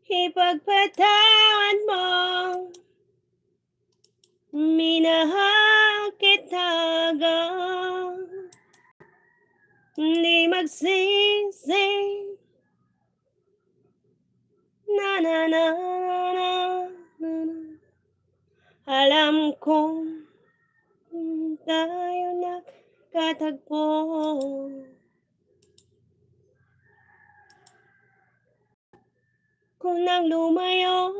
ipagpatawad mo. Minahal kita hanggang hindi magsisi. Na na na na na na. Alam kong tayo nagkatagpo. Kung nang lumayo,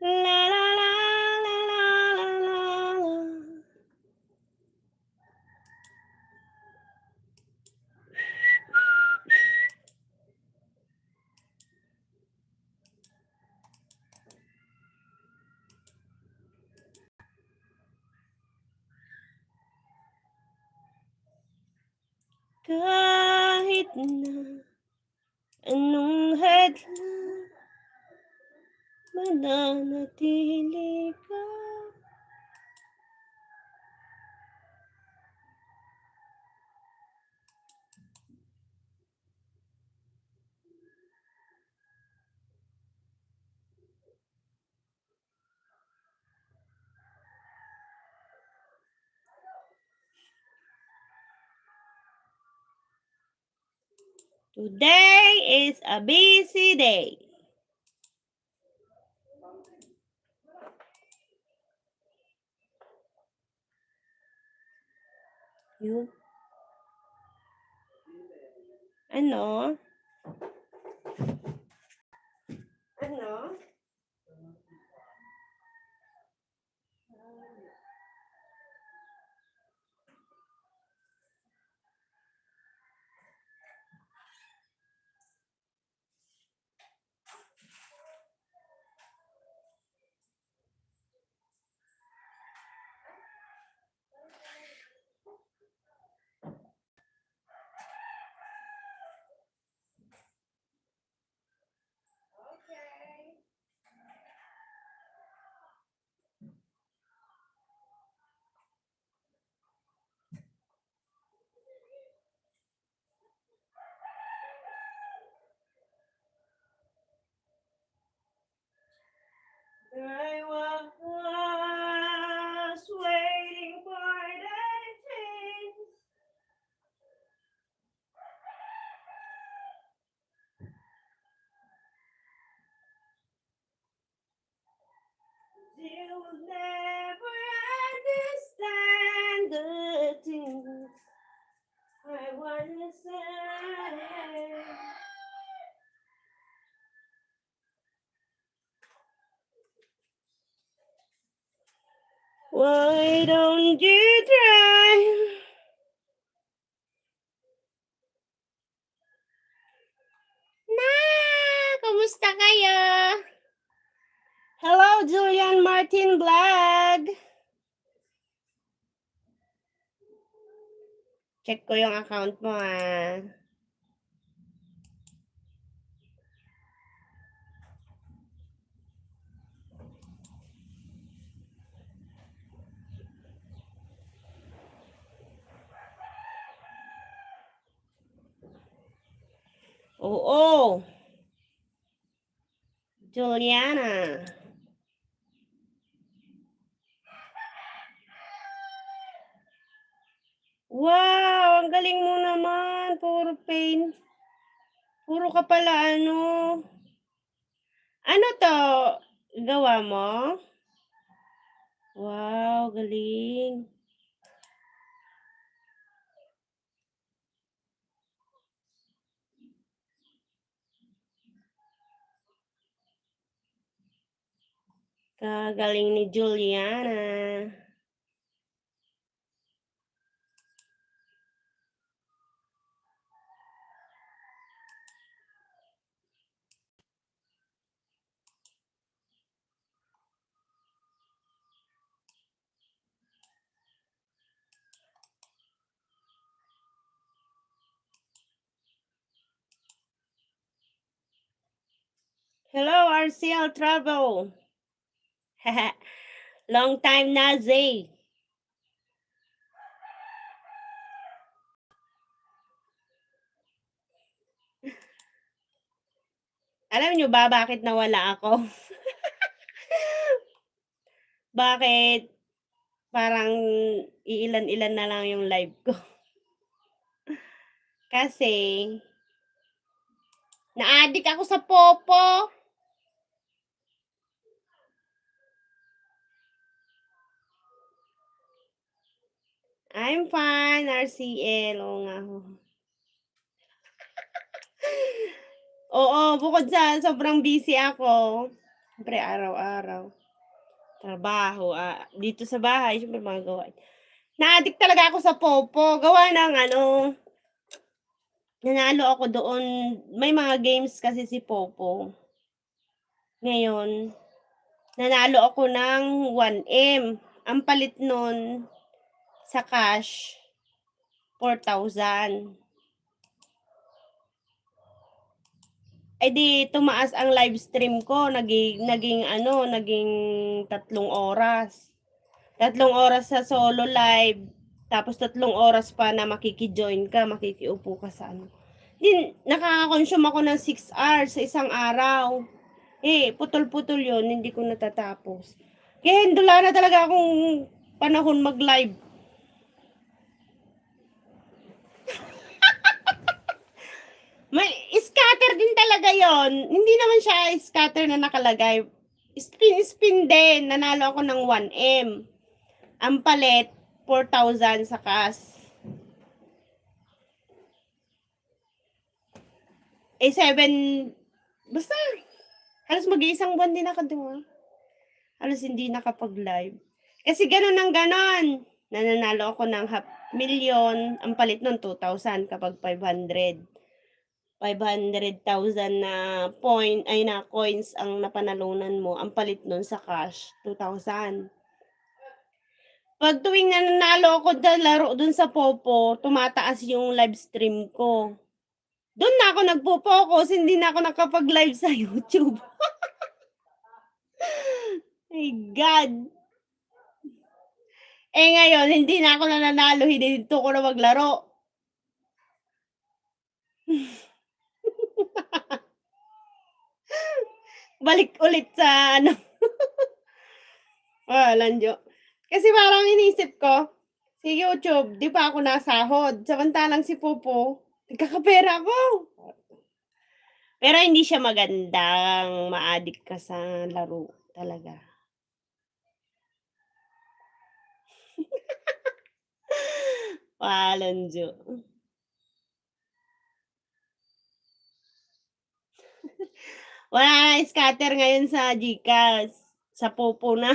la la la la la la la. Kahit na anong hadlang, mananatili ka. Today is a busy day. Yun. Ano? Ano? I was waiting for the change. You will never understand the things I wanna say. Why don't you try? Na, kamusta kayo? Hello, Julian Martin Vlog. Check ko yung account mo ah. Oo. Juliana. Wow, ang galing mo naman. Puro pain. Puro ka pala ano. Ano to? Gawa mo? Wow, galing. Kagaling ni Juliana. Hello, RCL Travel. Long time na, Zay. Alam niyo ba bakit nawala ako? Bakit parang iilan-ilan na lang yung live ko? Kasi na-addict ako sa Popo. I'm fine, RCL. Oo nga ho. Oo, bukod sa sobrang busy ako, siyempre araw-araw, trabaho, dito sa bahay siyempre mga gawain. Na-addict talaga ako sa Popo, gawa ng ano, nanalo ako doon. May mga games kasi si Popo. Ngayon, nanalo ako ng 1M. Ang palit nun sa cash, 4,000. Eh, di tumaas ang live stream ko, naging 3 oras. 3 oras sa solo live, tapos 3 oras pa na makiki-join ka, makikiupo ka sa ano. Nakaka-consume ako ng 6 hours sa isang araw. Eh, putol-putol yun, hindi ko natatapos. Kaya wala na talaga akong panahon mag-live. May scatter din talaga yon. Hindi naman siya scatter na nakalagay. Spin din. Nanalo ako ng 1M. Ang palit, 4,000 sa cash. Eh, 7, basta, halos mag-iisang buwan din ako doon. Halos hindi nakapag-live. Kasi ganun ang ganon. Nananalo ako ng 500,000. Ang palit nun, 2,000 kapag 500. 500,000 na coins ang napanalunan mo. Ang palit nun sa cash, 2,000. Pag tuwing nananalo ako laro dun sa Popo, tumataas yung live stream ko. Doon na ako nagpo-focus, hindi na ako nakapag-live sa YouTube. My God. Eh ngayon, hindi na ako nananalo, hininto ko na maglaro. Balik ulit sa ano. Walang joke. Kasi parang inisip ko, si YouTube, di pa ako nasahod. Samantalang si Popo, nagkakapera ako. Pero hindi siya magandang ma-addict ka sa laro talaga. Walang joke. Wala na scatter ngayon sa GCash. Sa Popo na.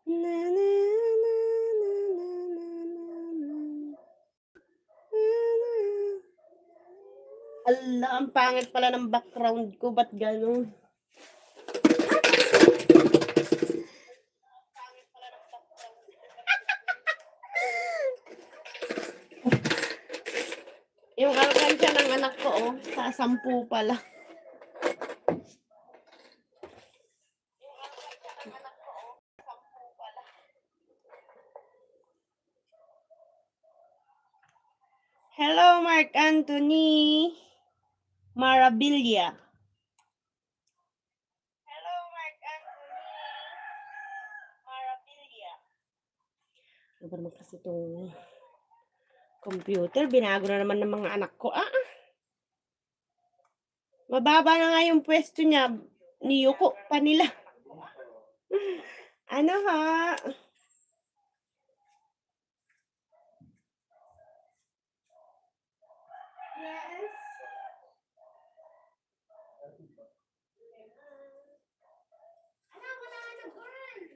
Na, na, na, na, na, Ala, ang pangit pala ng background ko, ba't gano'n? Yung alkansya ng anak ko, sa 10 pala. Hello, Mark Anthony Marabilia. Hello, Mark Anthony Marabilia. Ano ba naman kasi itong computer? Binago na naman ng mga anak ko. Mababa na nga yung pwesto niya. Niyuko pa nila. Ano ha? Yes. Anak, wala ka na girl.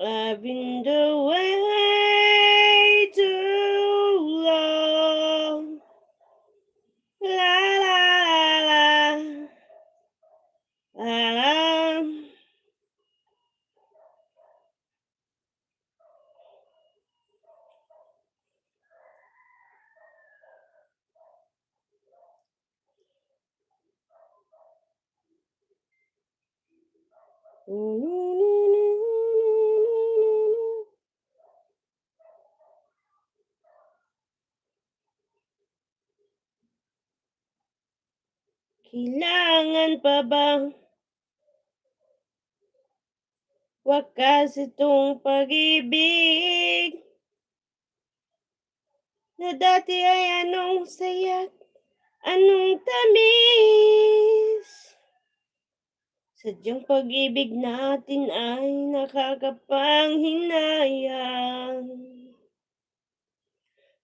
I've been away too long. La la la la la. Kailangan pa bang wakas itong pag-ibig na dati ay anong saya't anong tamis? Sadyang pag-ibig natin ay nakakapanghinayang.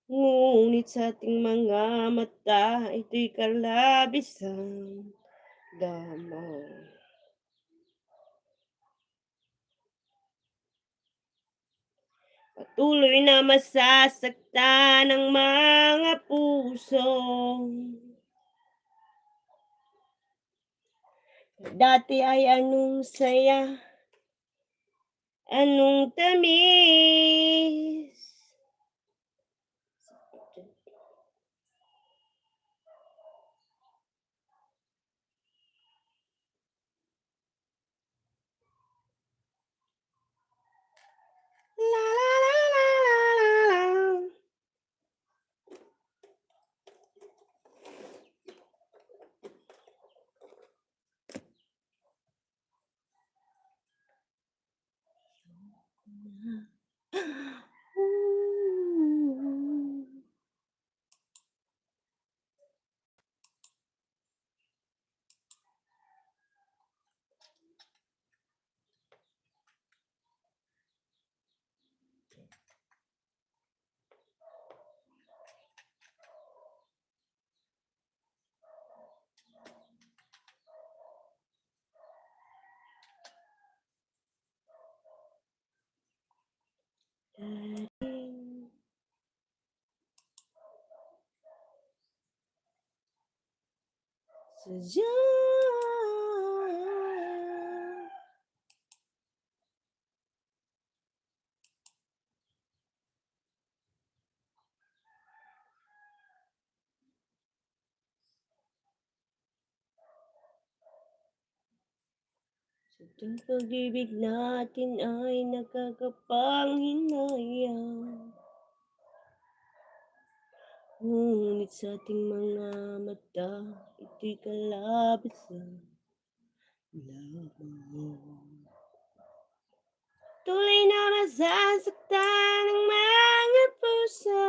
Ngunit sa ating mga mata, ito'y kalabisang damo. Patuloy na masasaktan ang mga puso. Dati ay anong saya, anong tamis. La la la la la la la. Sadya sadyang pag-ibig natin ay nakakapanghinayang. Ngunit sa ating mga mata, ito'y kalabisang lamang. Tuloy na masasaktan ang mga puso.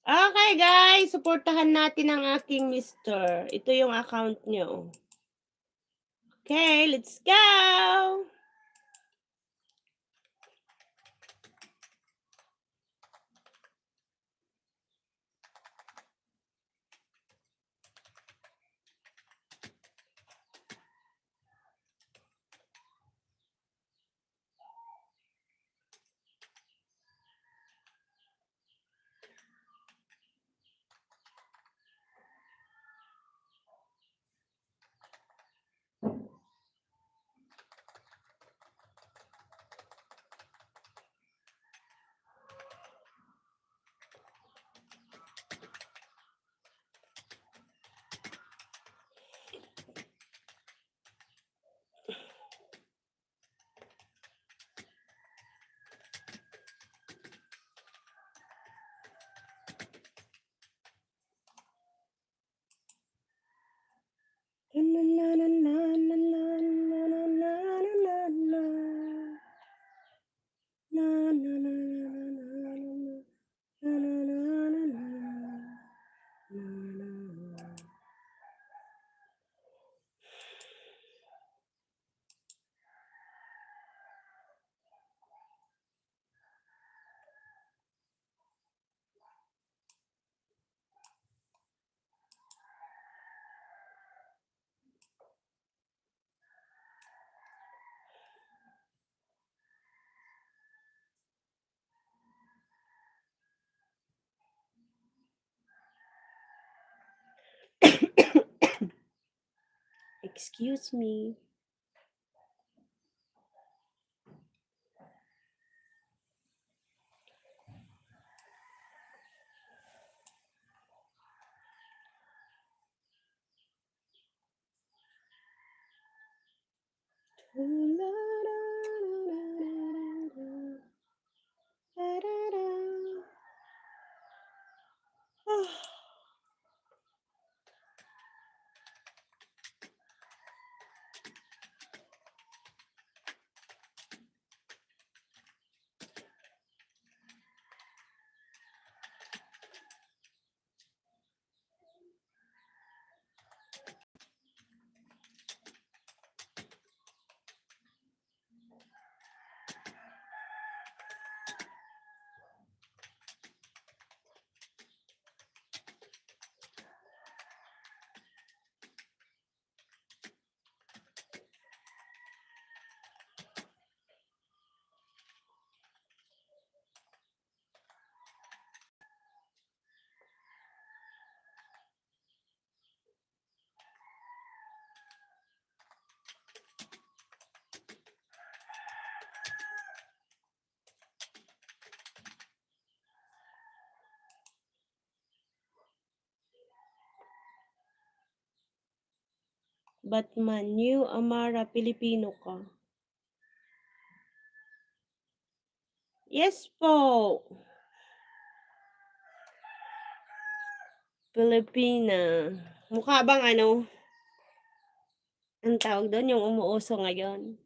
Okay guys, suportahan natin ang aking mister. Ito yung account niyo. Okay, let's go! Excuse me. Batman, New Amara, Pilipino ka? Yes po. Pilipina. Mukha bang ano, ang tawag doon, yung umuuso ngayon?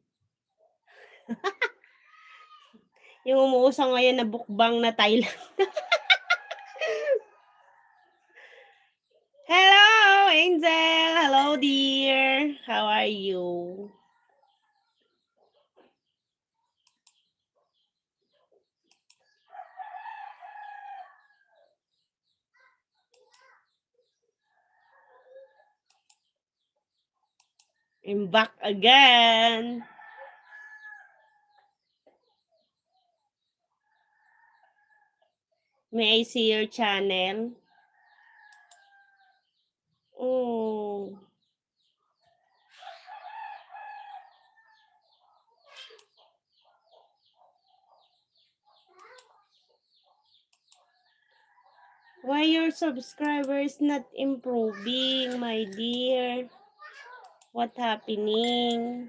Yung umuuso ngayon na bukbang na Thailand. Hello, Angel! Hello, dear! How are you? I'm back again! May I see your channel? Oh. Why your subscribers not improving, my dear? What happening?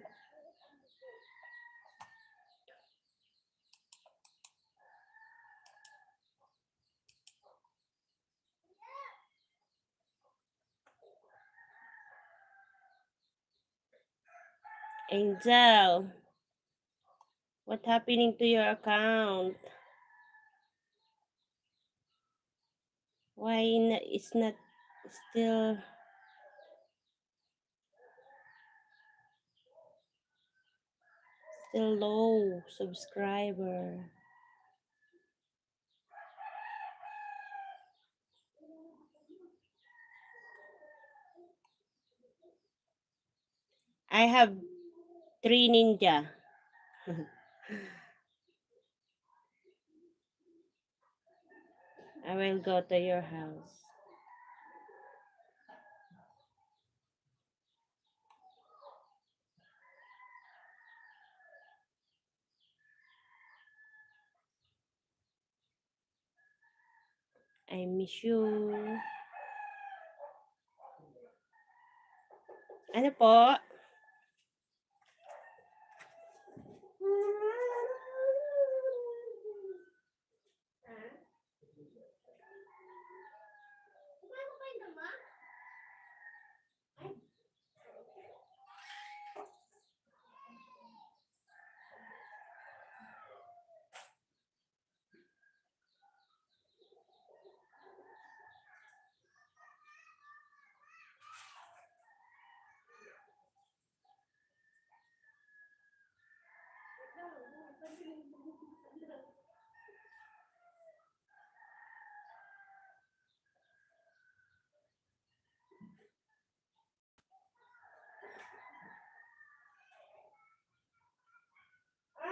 Angel, what happening to your account? Why it's not still low subscriber? I have 3 ninja. I will go to your house. I miss you. Ano po?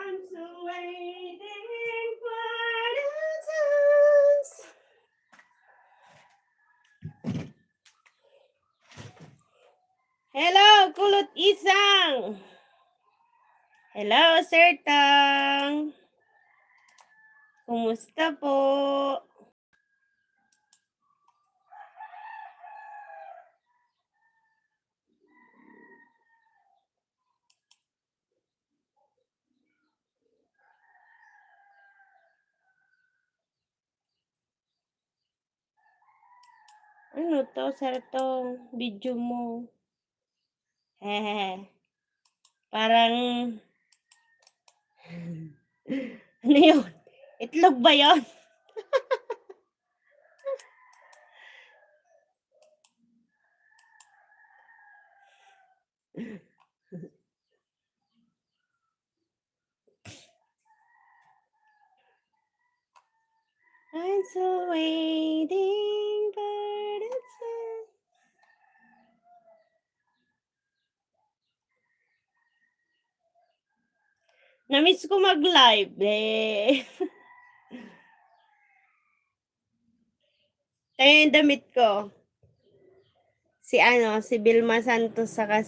I'm still waiting for the chance. Hello, Kulot Isang! Hello, Sir Tang! Kumusta po? Ano to, Sir Tong? Video mo. Hehehe. Parang... ano yun? Itlog ba yun? I'm so waiting for the sun. Namiss ko mag-live eh. Tayo yung damit ko. Si Vilma Santos saka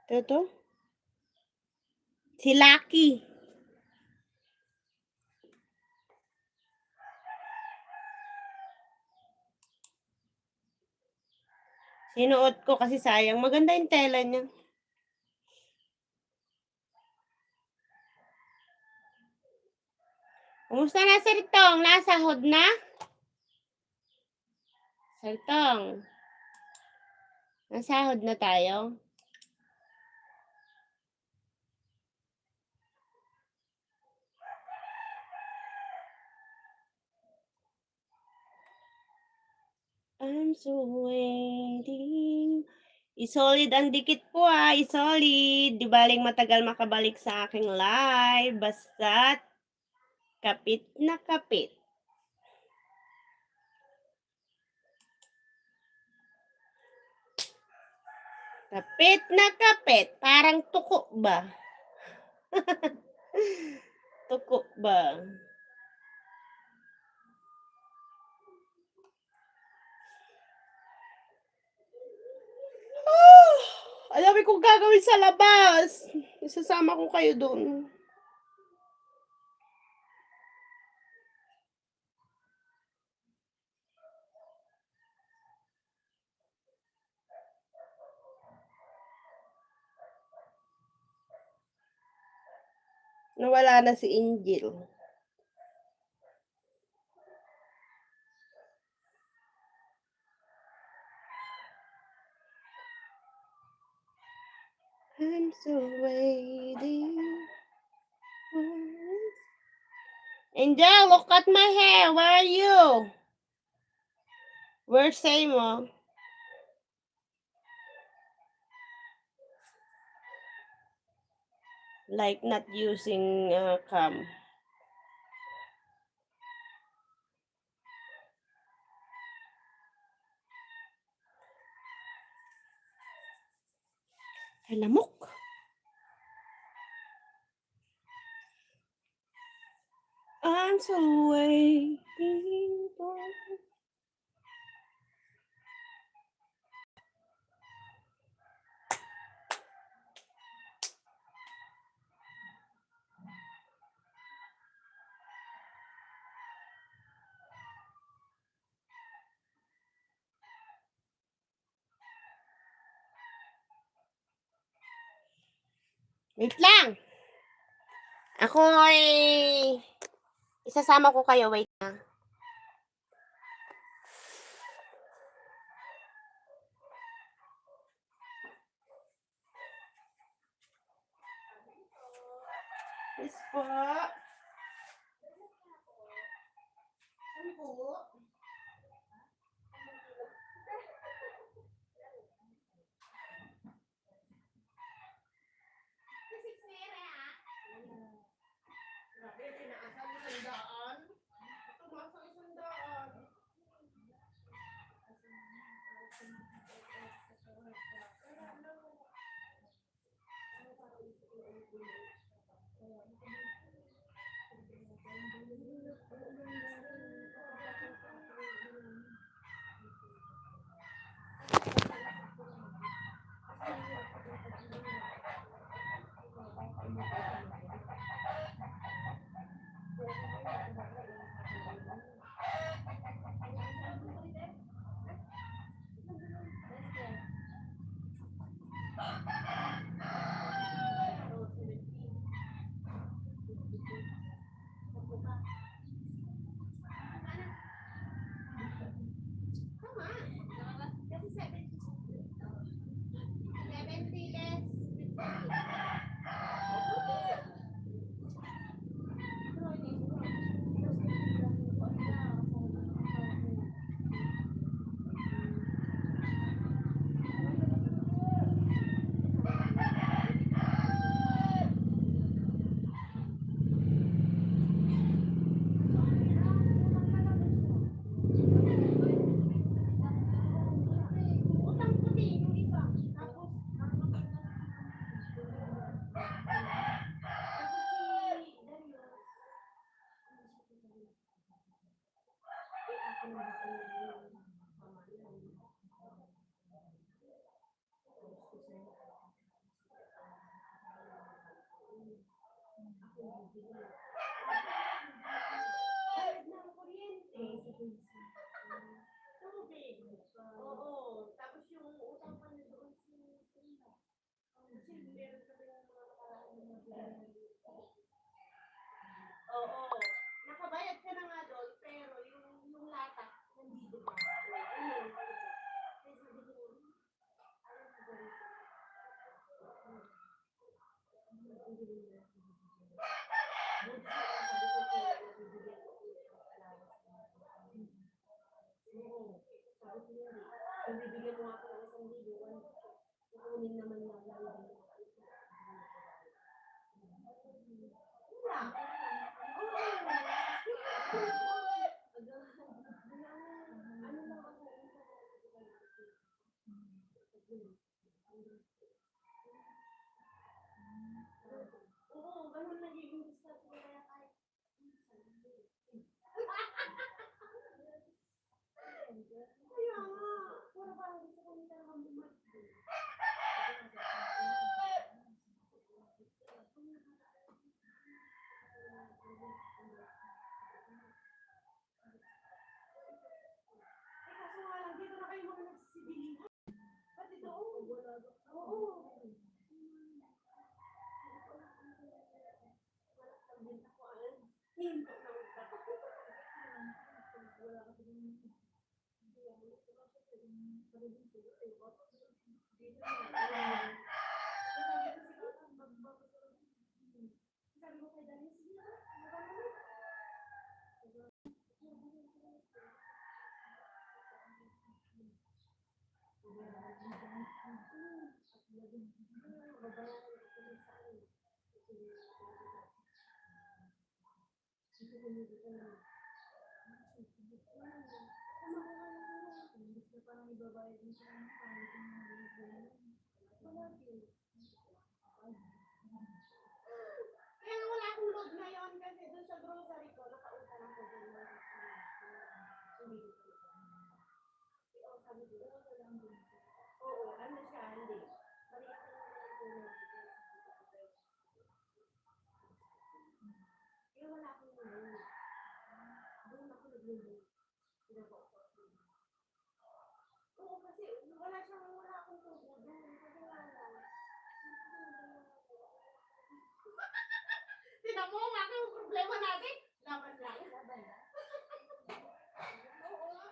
to? Si Lucky. Sinuot ko kasi sayang. Maganda yung tela niya. Kumusta na, Sir Tong? Nasahod na? Sir Tong, nasahod na tayo? I'm so waiting. Isolid ang dikit po isolid. Di baling matagal makabalik sa aking live. Basta't kapit na kapit. Kapit na kapit. Parang tuko ba? Tuko ba? Ang dami kong gagawin sa labas. Isasama ko kayo doon. Nawala na si Angel. I'm so waiting. Angel, look at my hair. Where are you? Where's Samo? Like not using cam. Ay, lamok. I'm so waiting for... Wait lang. Ako ay... Isasama ko kayo. Wait lang. Yes po. Ano po? Grabe, tinaasan mo sandaan. Tumaas ang sandaan. Oo, tapos yung utang pa niya doon kasi meron kami ng mga nakaraan ng mga oo. Nakabayad ka na nga doon, pero yung lata, nandito pa. Ayun. Kaya sabi ko, ayaw ko gawin. Buti sa mga sabi ko, kaya nabibigyan ko ulit ng allowance. Oo. Sabi ko yun, kung bibigyan mo ako ng 1,000, kukunin naman niya ang bibigyan ko. Wala. Oo, ganun nagiging discount ko kaya kahit kaya nga, puro parang gusto ko nila naman bumalik. Kaso nga lang, dito na kayo mga nagsisibilihan. Pati doon. Oo. Hinto na utak. Sabi ko kay Daniel, sige na, parang ibabayad mo siya ng wala din. Kaya nga wala akong load ngayon kasi doon sa grocery ko, nakautang ako doon. Oo, sabi ko, oo, ano siya, hindi. Maliit lang naman ang tulog. Kaya wala akong load. Doon ako nag-load. Oo, kasi wala akong tubo doon. Kasi nga lang. Tignan mo, maki yung problema natin. Laban lang. Laban lang. Oo nga.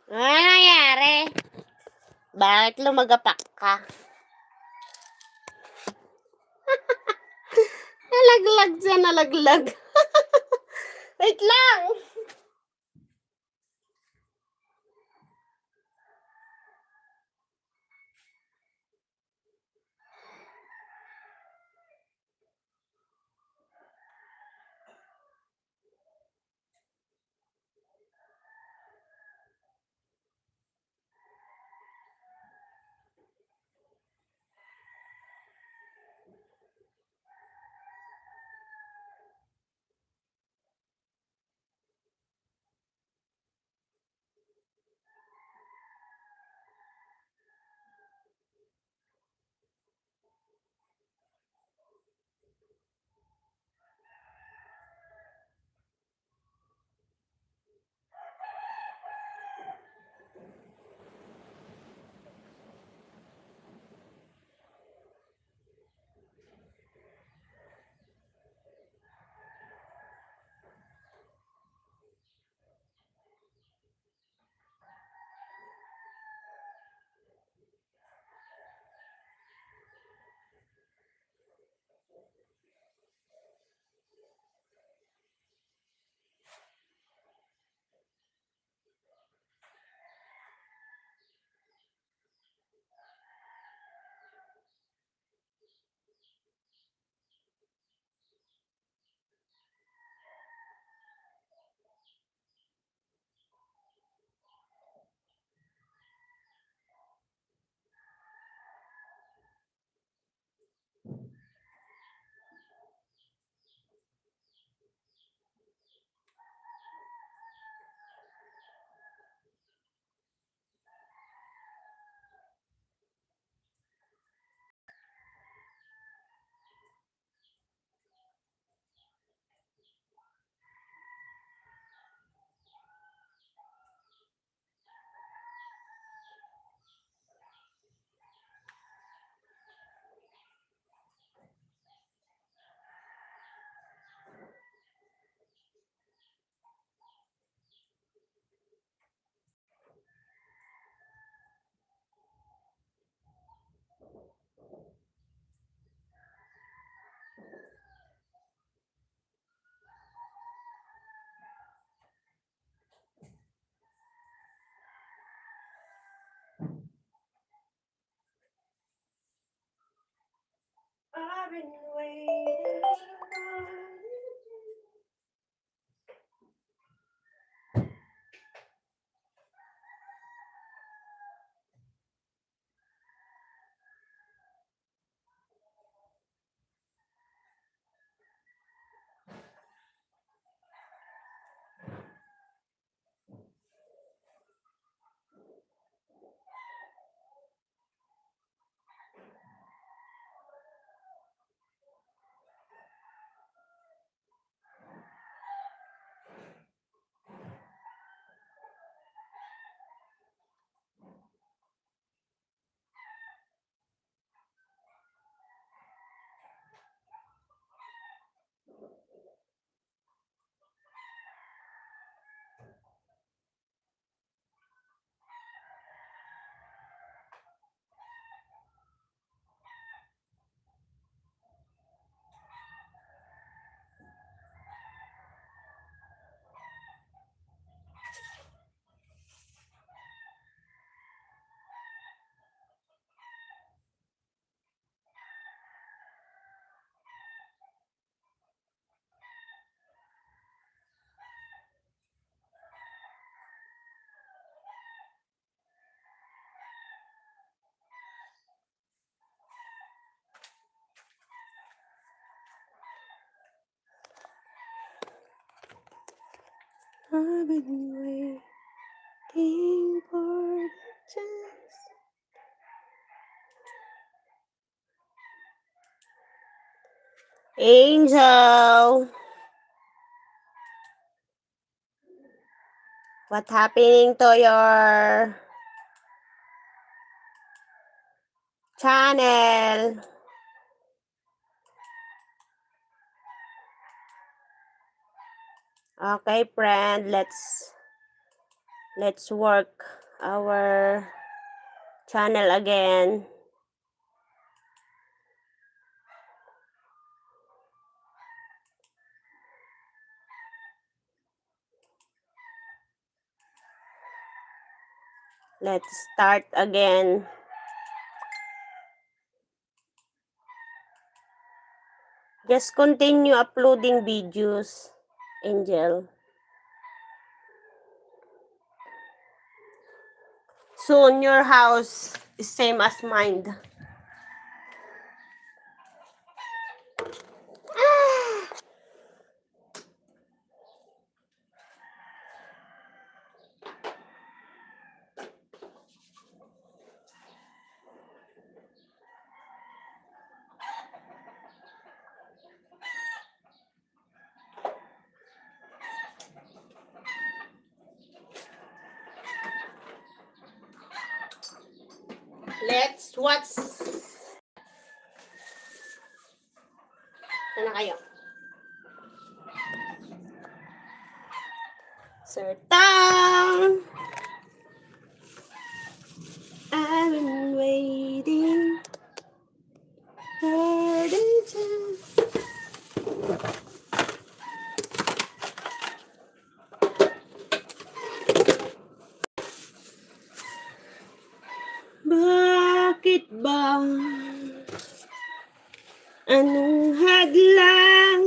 Ano nangyari? Bakit lumagapak ka? Nalaglag siya, nalaglag. Wait lang! been waiting for I've been waiting for the chance. Angel, what's happening to your channel? Okay, friend, let's work our channel again. Let's start again. Just continue uploading videos, Angel. Soon your house is same as mine. Let's watch. Sana kayo? Sir Tang! I've been waiting for the chance. Bakit ba? Anong hadlang?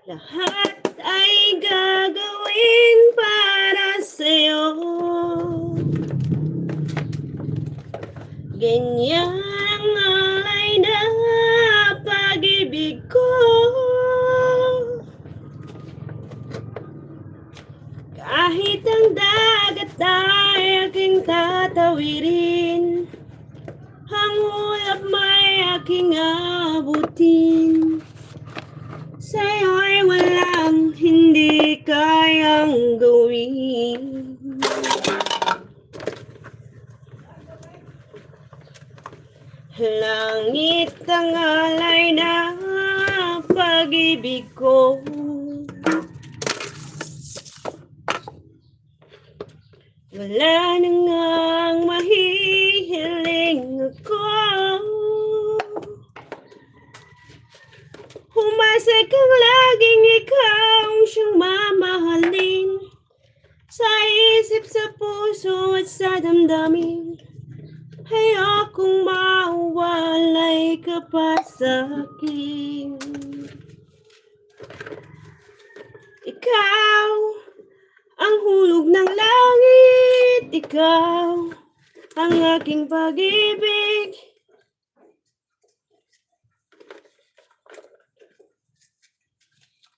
Lahat ay gagawin para sa'yo. Ganyan ang alay na pag-ibig ko. Kahit ang dagat ay aking tatawirin, ang ulap may aking abutin. Sa'yo'y walang hindi kayang gawin. Langit ang alay na pag-ibig ko. Wala na ngang mahihiling ako. Umasa kang laging ikaw siyang mamahalin, sa isip, sa puso at sa damdamin. Ayokong mawalay ka pa sa'kin. Ikaw ang hulog ng langit, ikaw ang aking pag-ibig.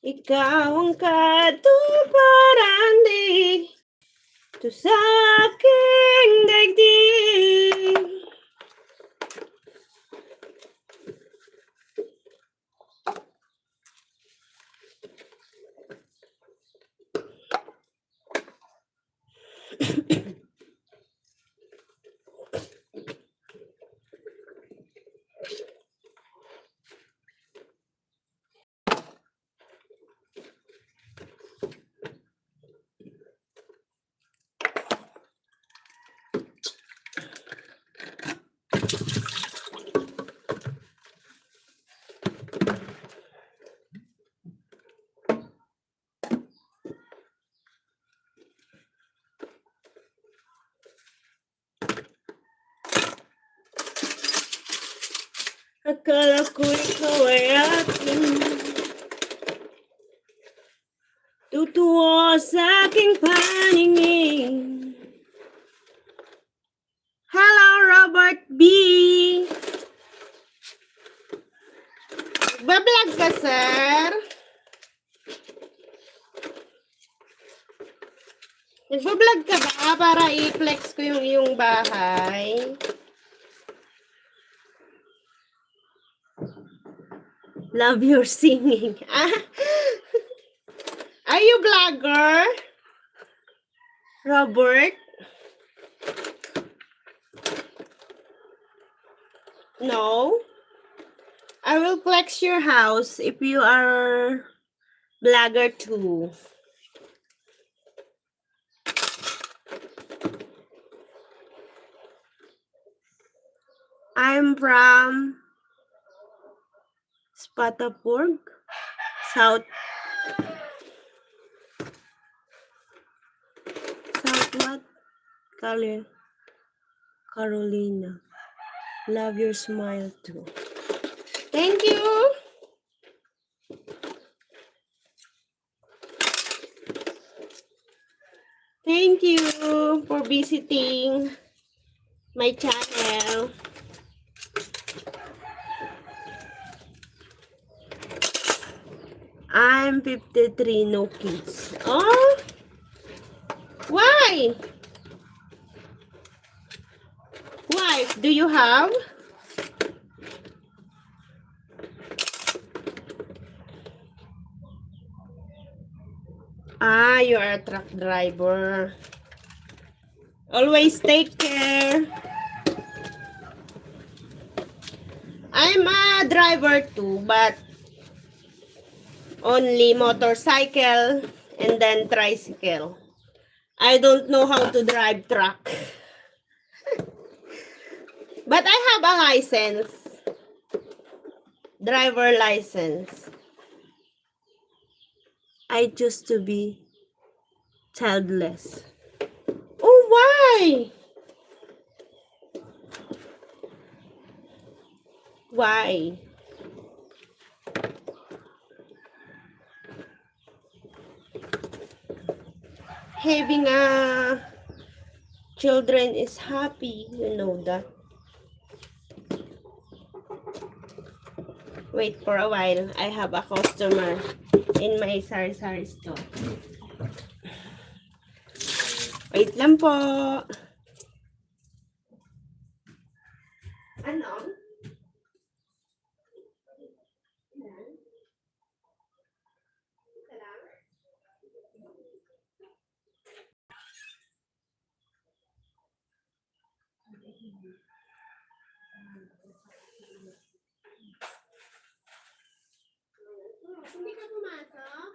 Ikaw ang katuparan dito sa aking daigdig. Akala ko ikaw ay akin, tutuwa sa aking paningin. Hello, Robert B. Bablog ka, sir? Nagbablog ka ba para i-flex ko yung iyong bahay? Love your singing. Are you vlogger? Robert? No? I will flex your house if you are vlogger too. I'm from Spatapurg, South what? Carolina. Love your smile too. Thank you. Thank you for visiting my channel. I'm 53, no kids. Oh? Why? Wife, do you have? Ah, you are a truck driver. Always take care. I'm a driver too, but only motorcycle and then tricycle. I don't know how to drive truck. But I have a license. driver license. I choose to be childless. Oh, why? Why? Having a children is happy, you know that. Wait for a while. I have a customer in my sari-sari store. Wait lang po. Ano? Hindi ka pumasok?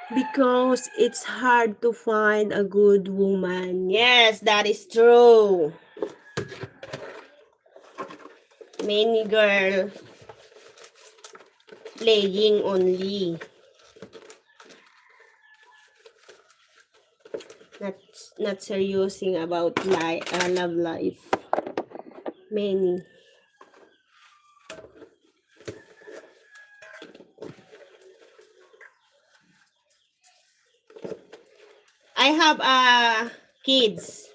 Because it's hard to find a good woman. Yes, that is true. Many girl playing only. Not serious about love life. Many. I have kids.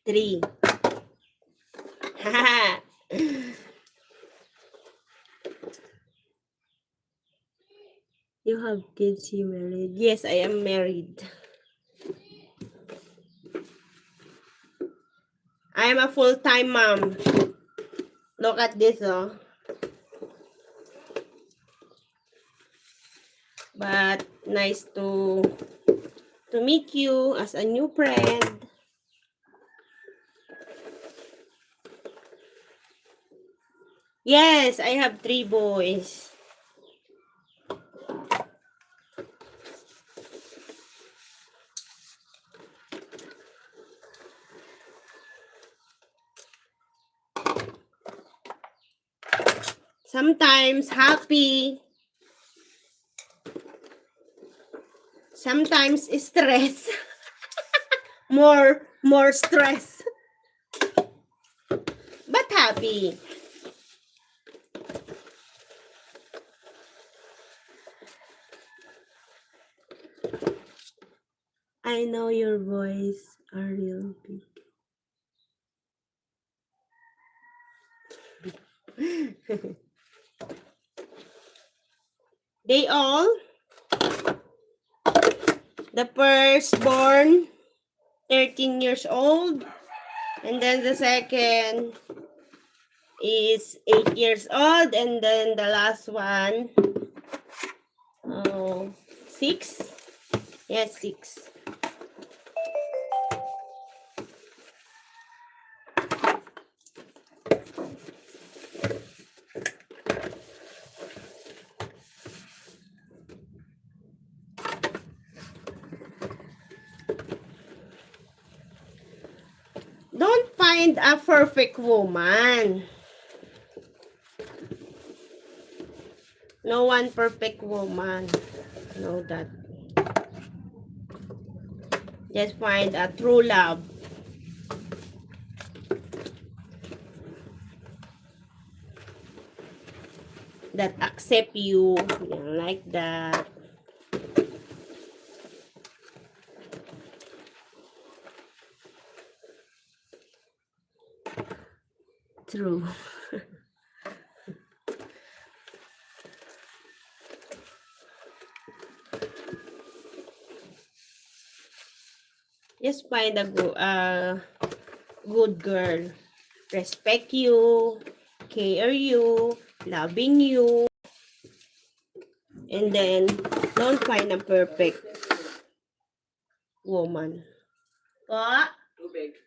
3. You have kids, you married? Yes, I am married. I am a full-time mom. Look at this, oh. But nice to meet you as a new friend. Yes, I have 3 boys. Sometimes happy. Sometimes stress. more stress. But happy. I know your voice are real big. They all, the firstborn, 13 years old, and then the second is 8 years old, and then the last one, 6. Yes, 6. Don't find a perfect woman. No one perfect woman. Know that. Just find a true love. That accept you. Like that. True. Just find a good girl. Respect you, care you, loving you, and then Don't find a perfect woman. Po? Tubig.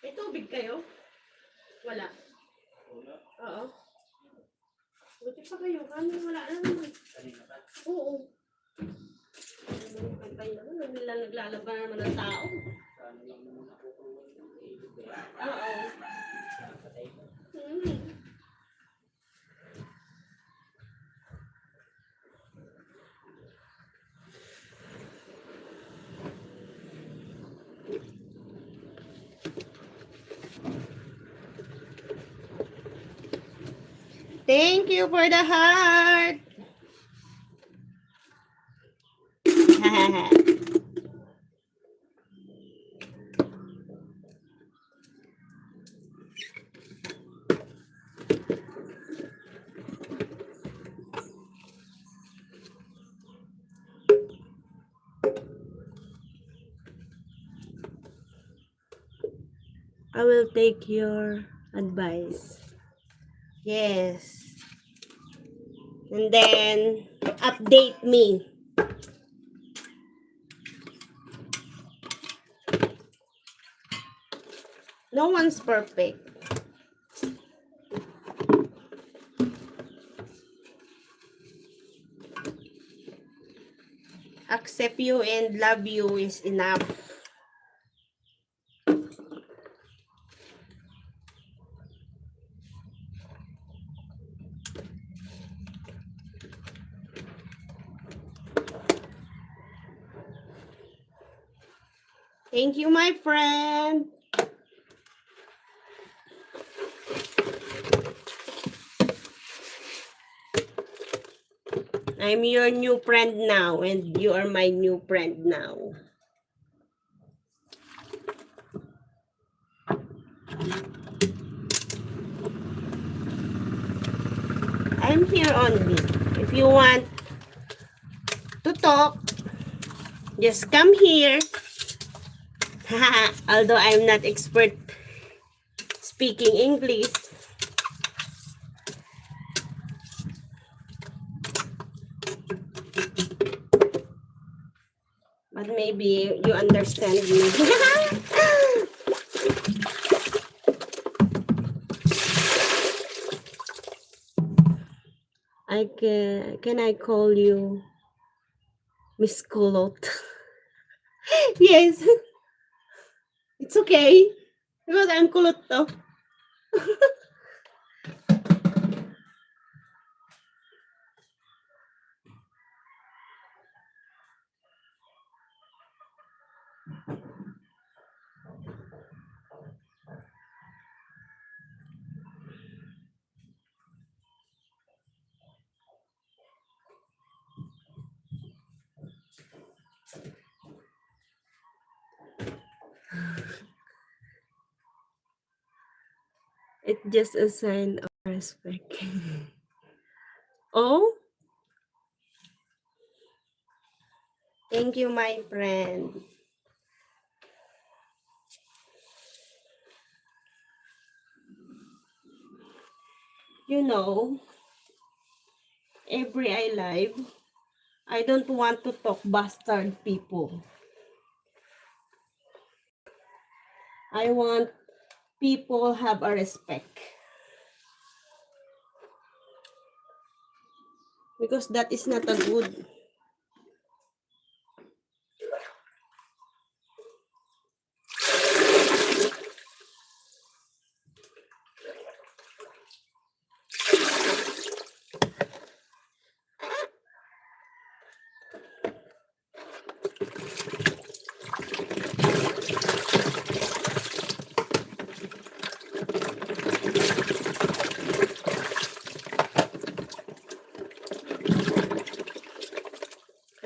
May tubig kayo? Wala. Oo. Buti pa kayo. Kami wala naman. Kanina pa. Oo. Pantay naman. Naglalaban naman ng tao. Ano lang naman ako ng ilog eh. Oo. Patay ko. Thank you for the heart. I will take your advice. Yes. And then, update me. No one's perfect. Accept you and love you is enough. Thank you, my friend. I'm your new friend now, and you are my new friend now. I'm here only. If you want to talk, just come here. Although I'm not expert speaking English. But maybe you understand me. Can I call you Miss Kulot? Yes. It's okay. Because I'm kulot to. It's just a sign of respect. Oh? Thank you, my friend. You know, every I live, I don't want to talk bastard people. I want people have a respect. Because that is not a good.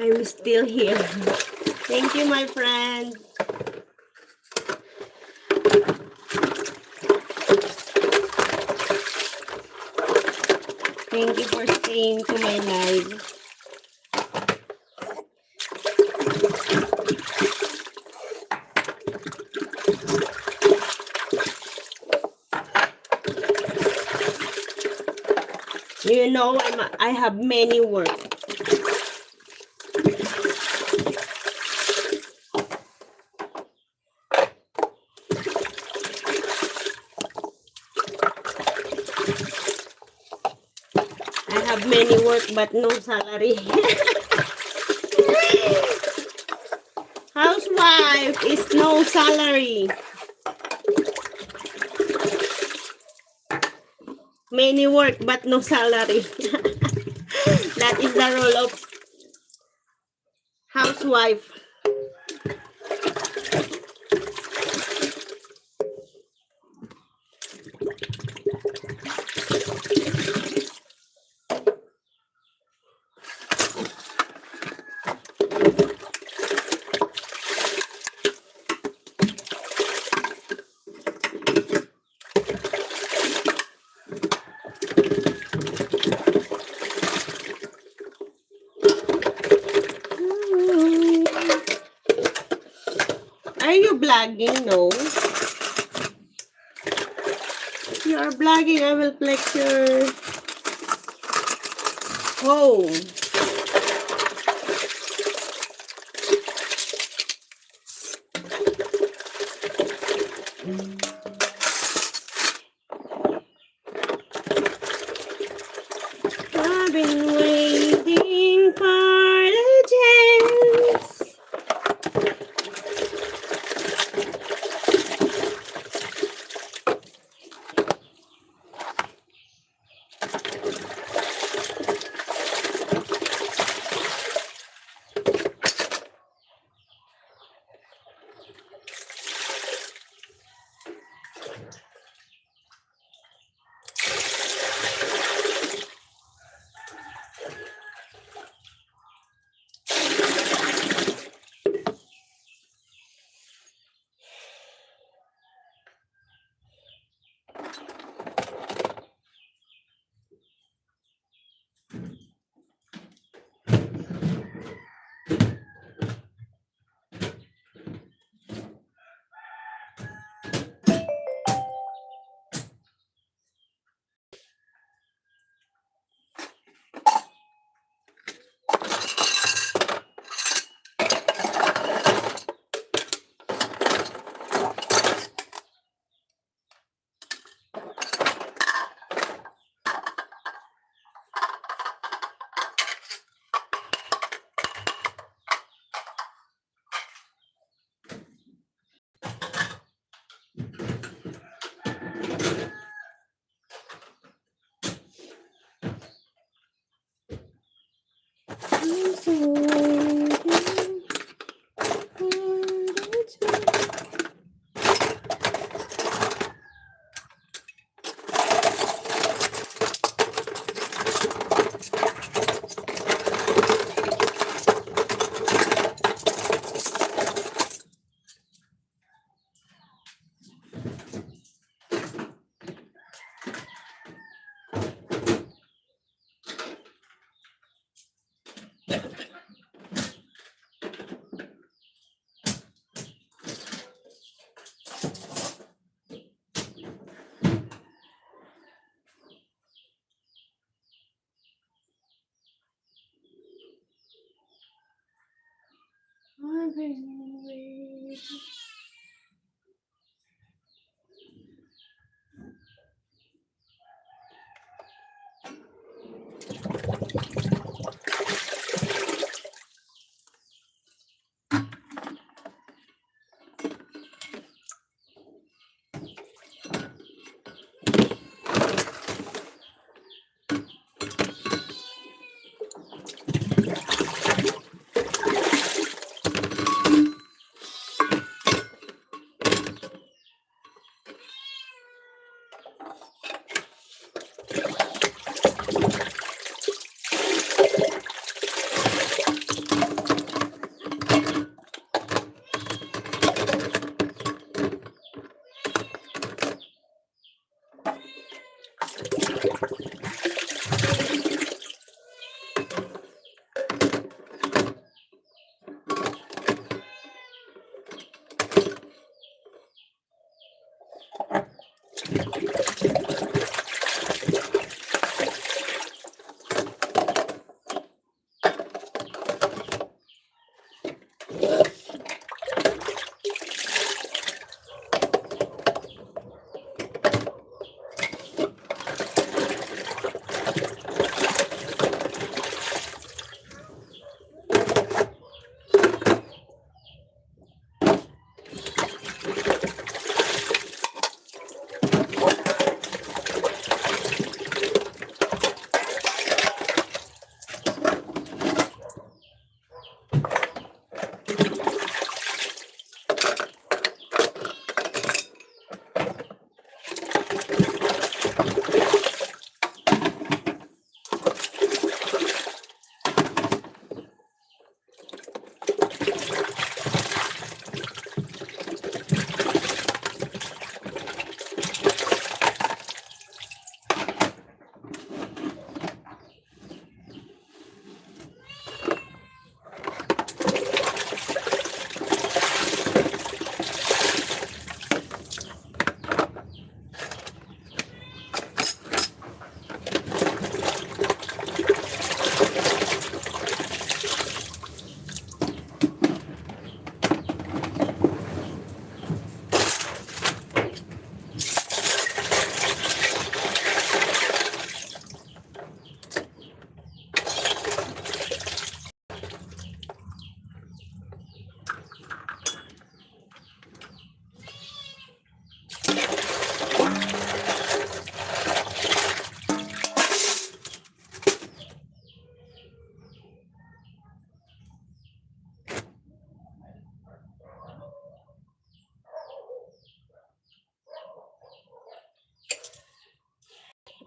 I'm still here. Thank you, my friend. Thank you for staying to my live. You know, I have many work. I have many work but no salary. Housewife is no salary. Many work but no salary. That is the role of housewife. Are you vlogging? No. If you are vlogging, I will flex your home. I've been waiting for the chance. I'm so waiting for the chance. I've been waiting.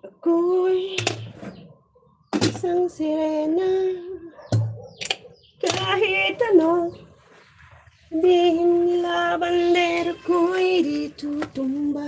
Ako'y isang sirena, kahit ano sabihin nila, bandera ko'y di tutumba.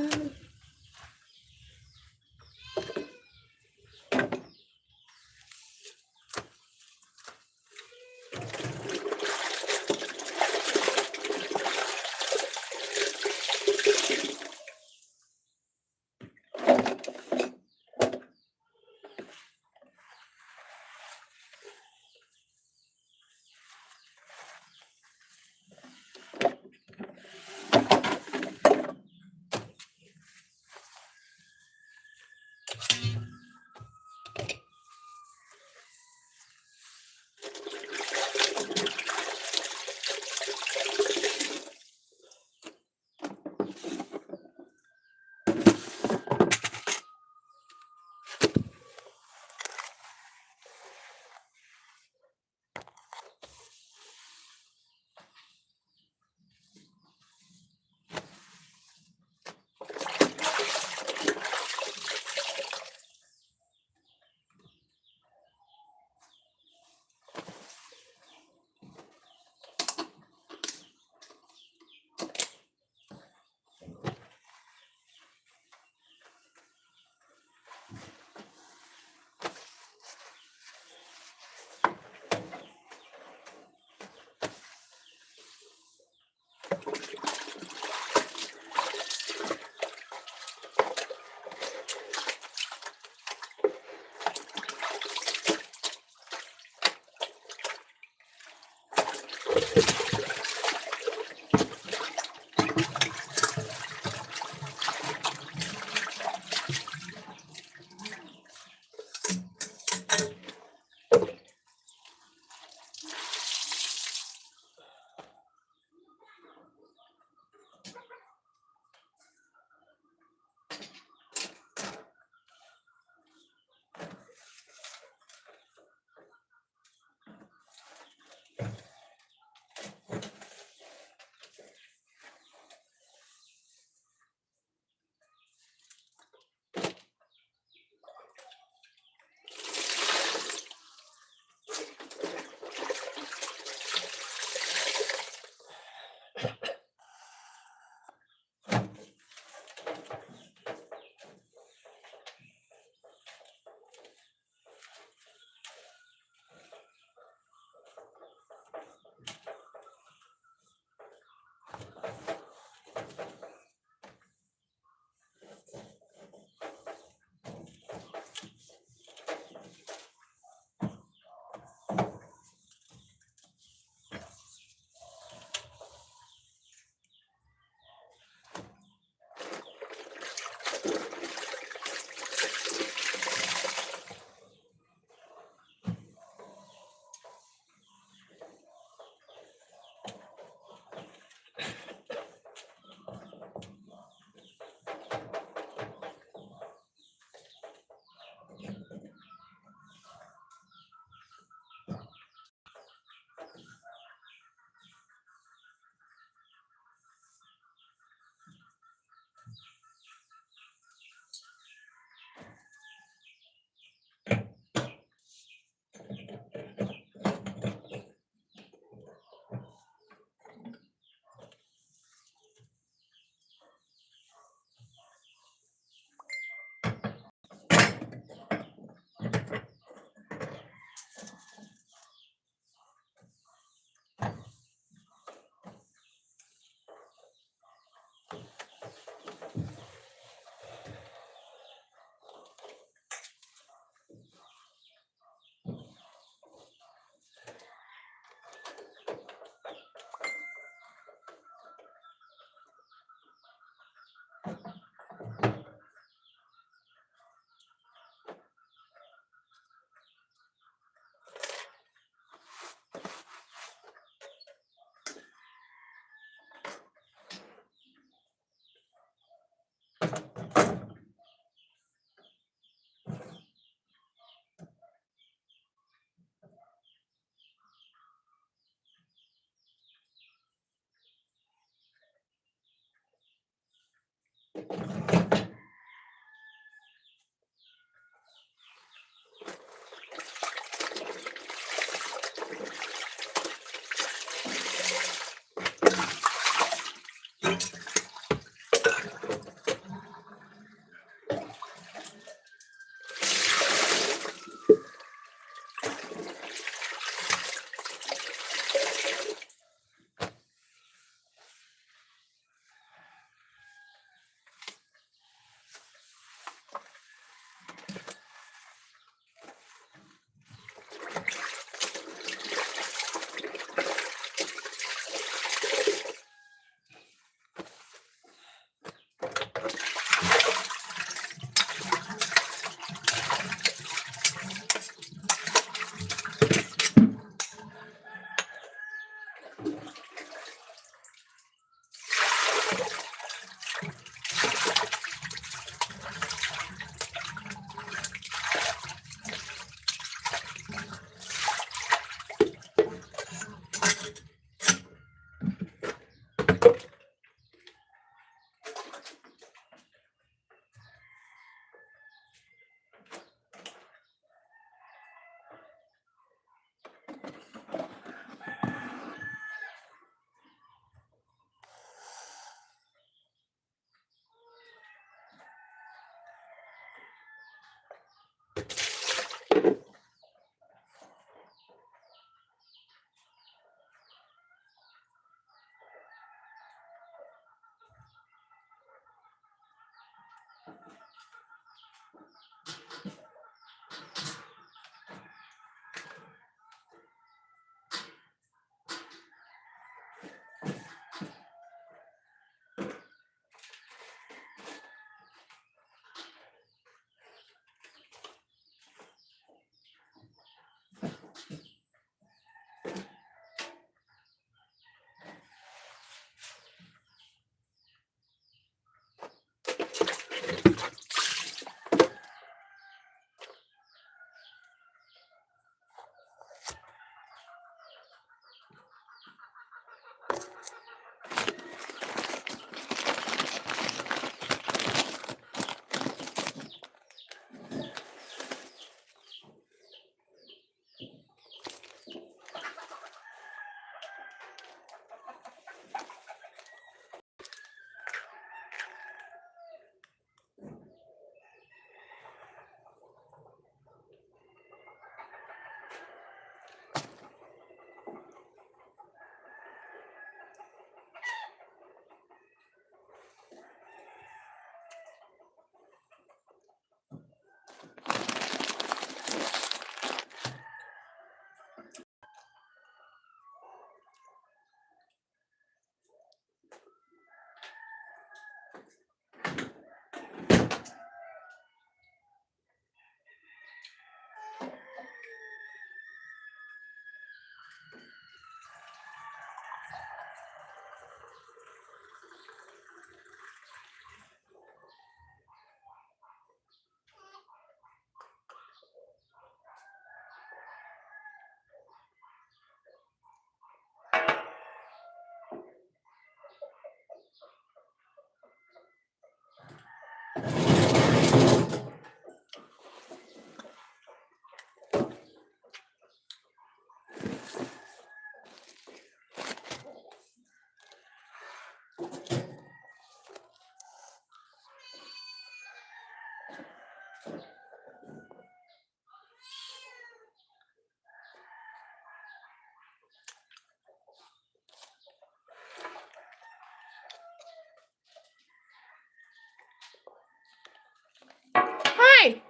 Hoy!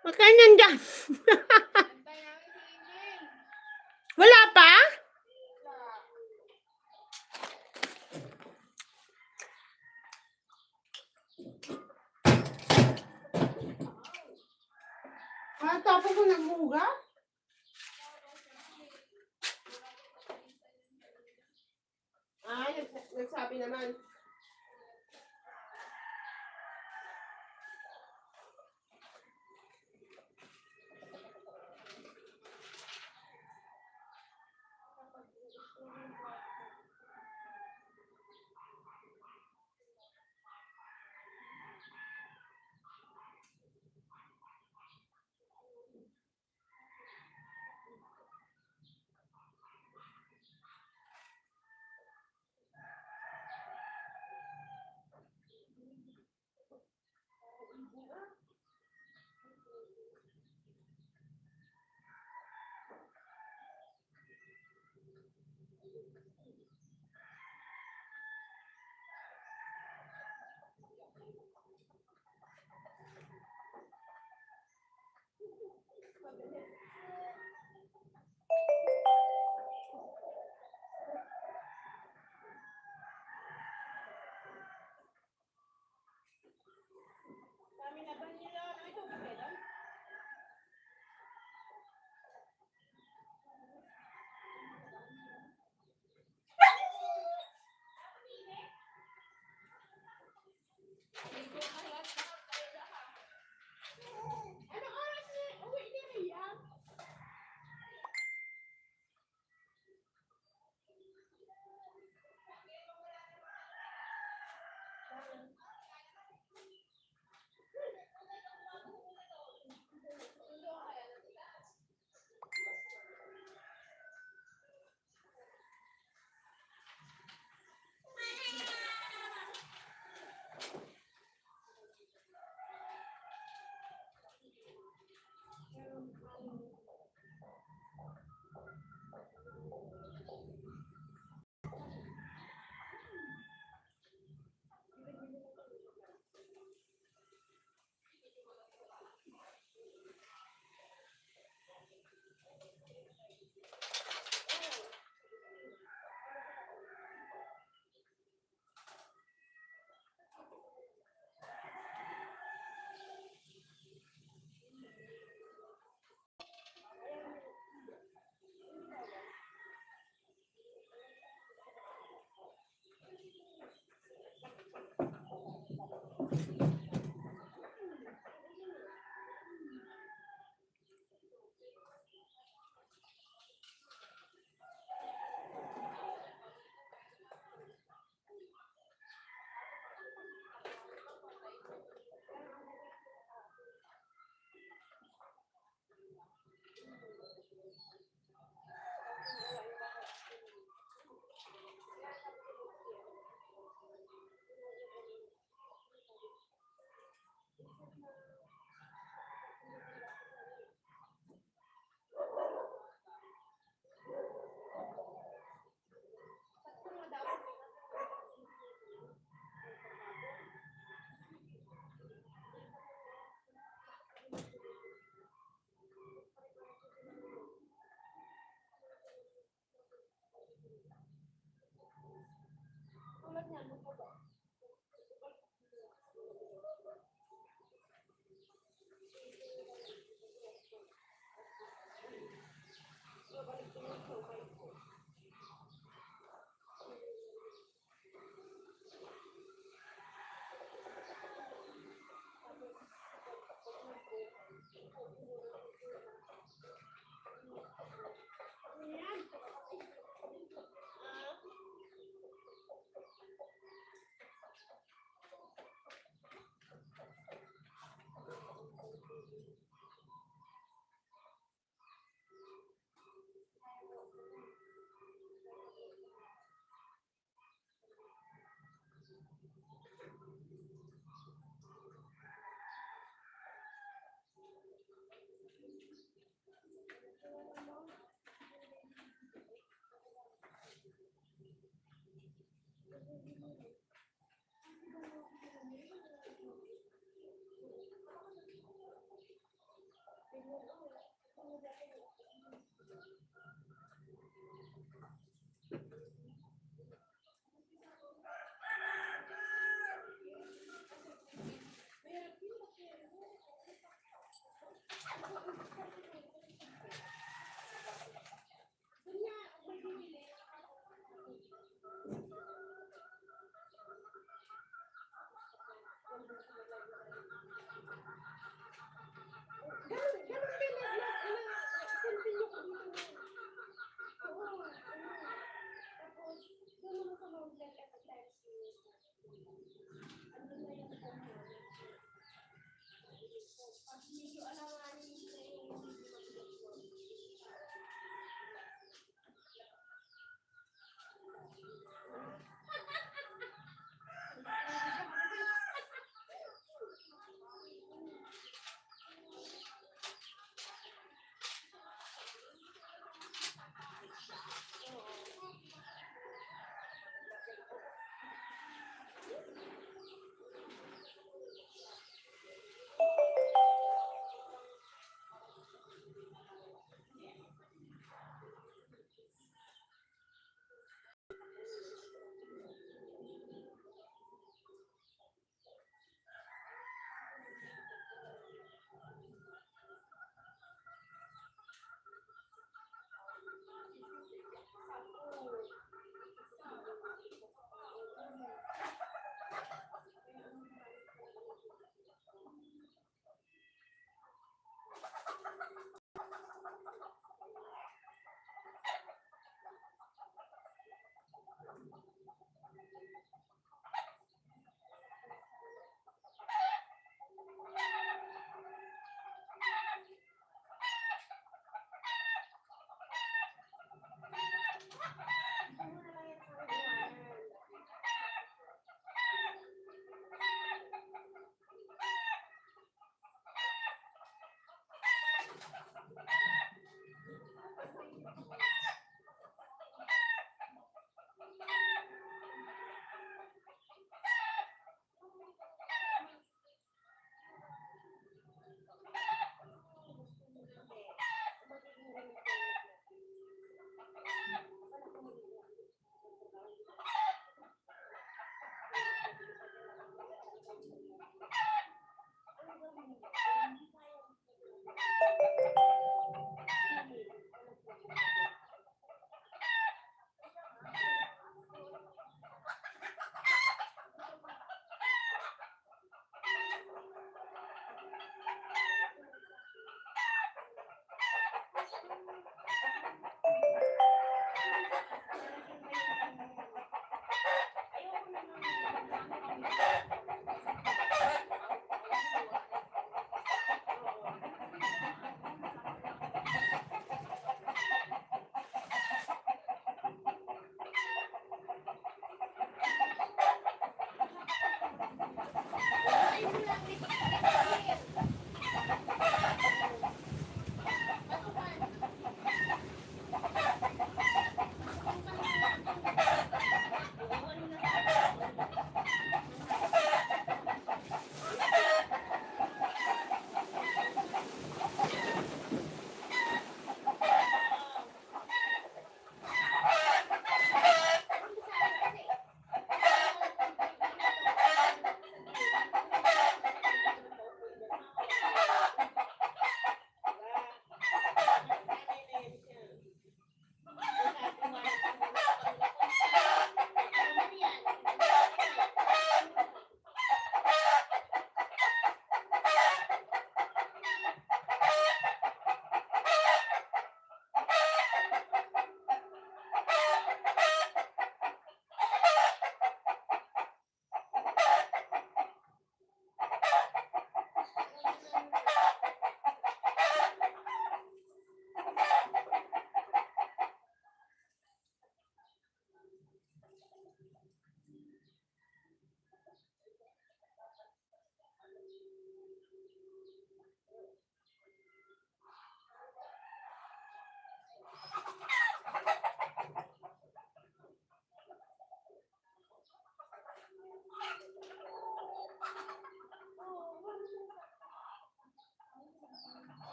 Huwag ka nandyan. Wala pa? Tapos ko nagmuga? Nagsabi naman.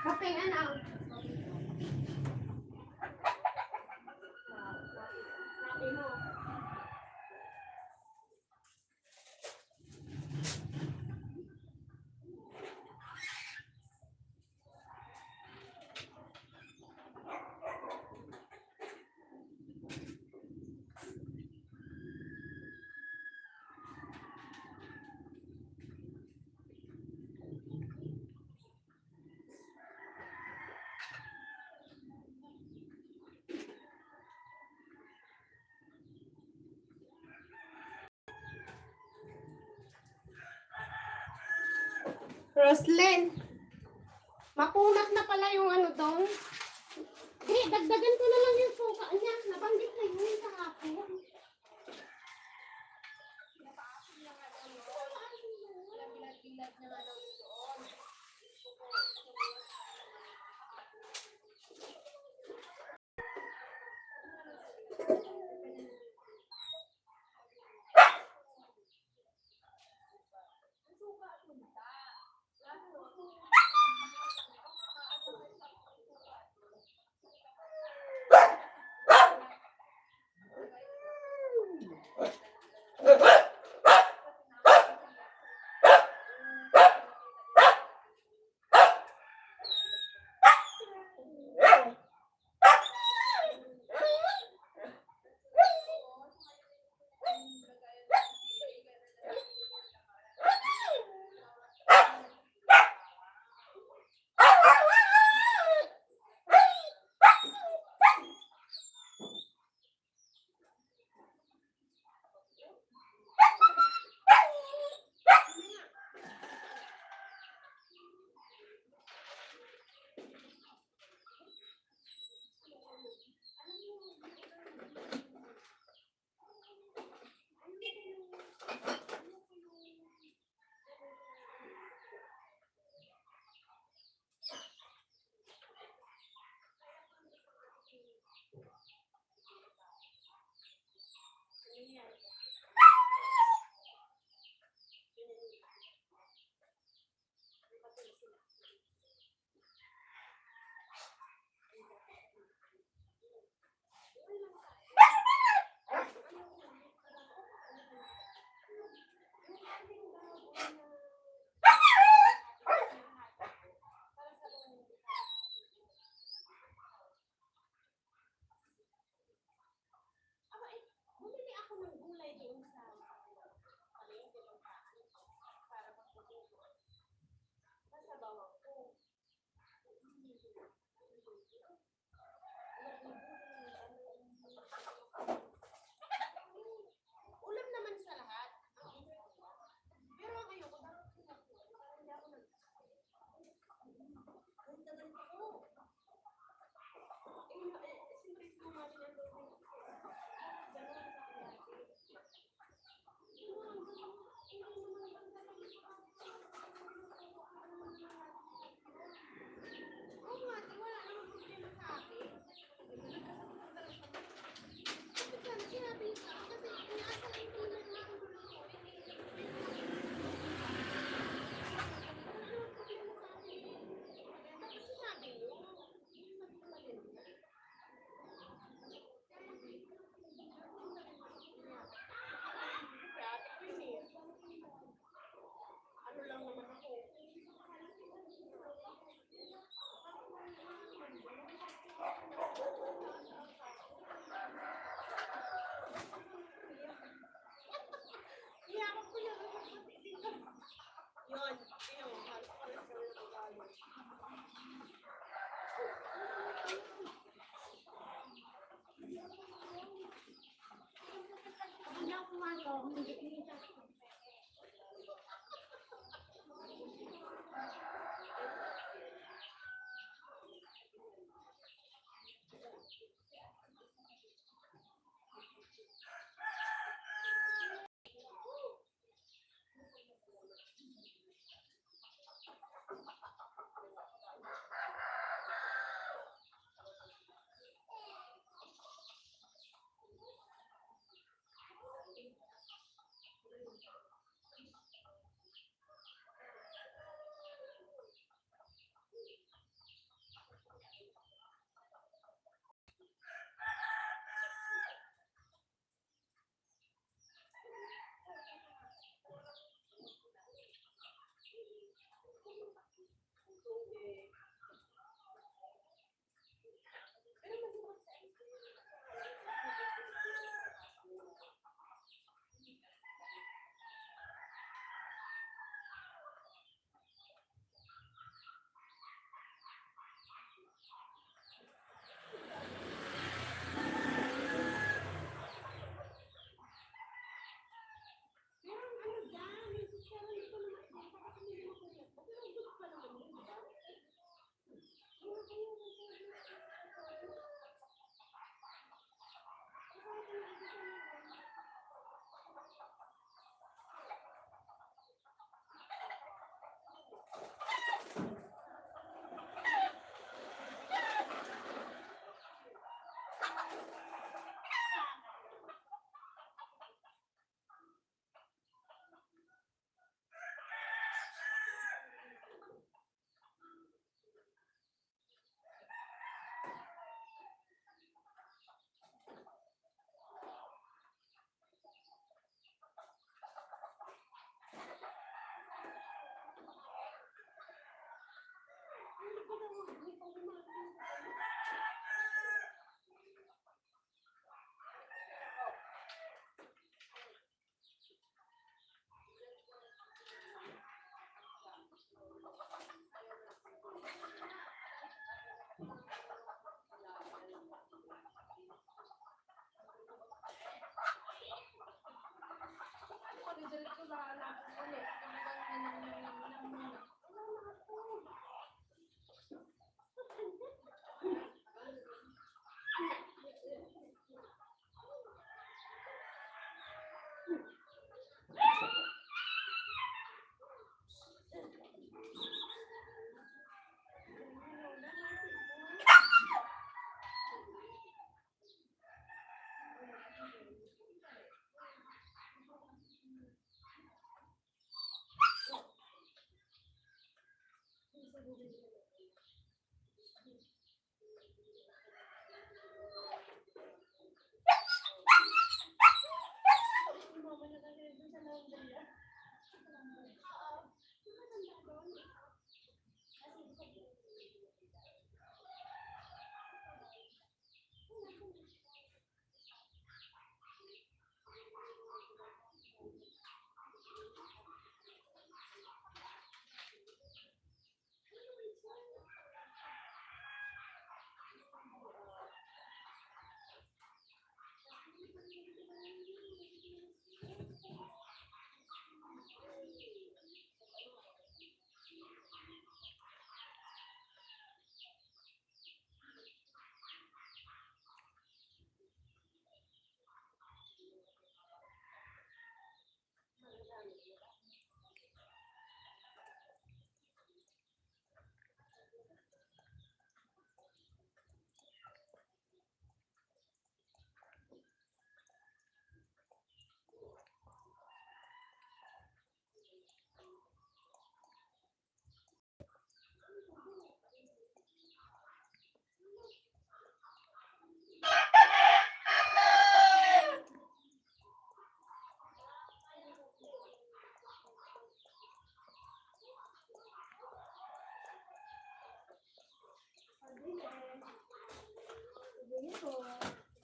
Kapeng ano? Sabi mo. Roslyn, makunat na pala yung ano doon. Di, dagdagan ko na lang yung suka niya. Nabanggit na yun kahapon.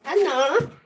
Ano?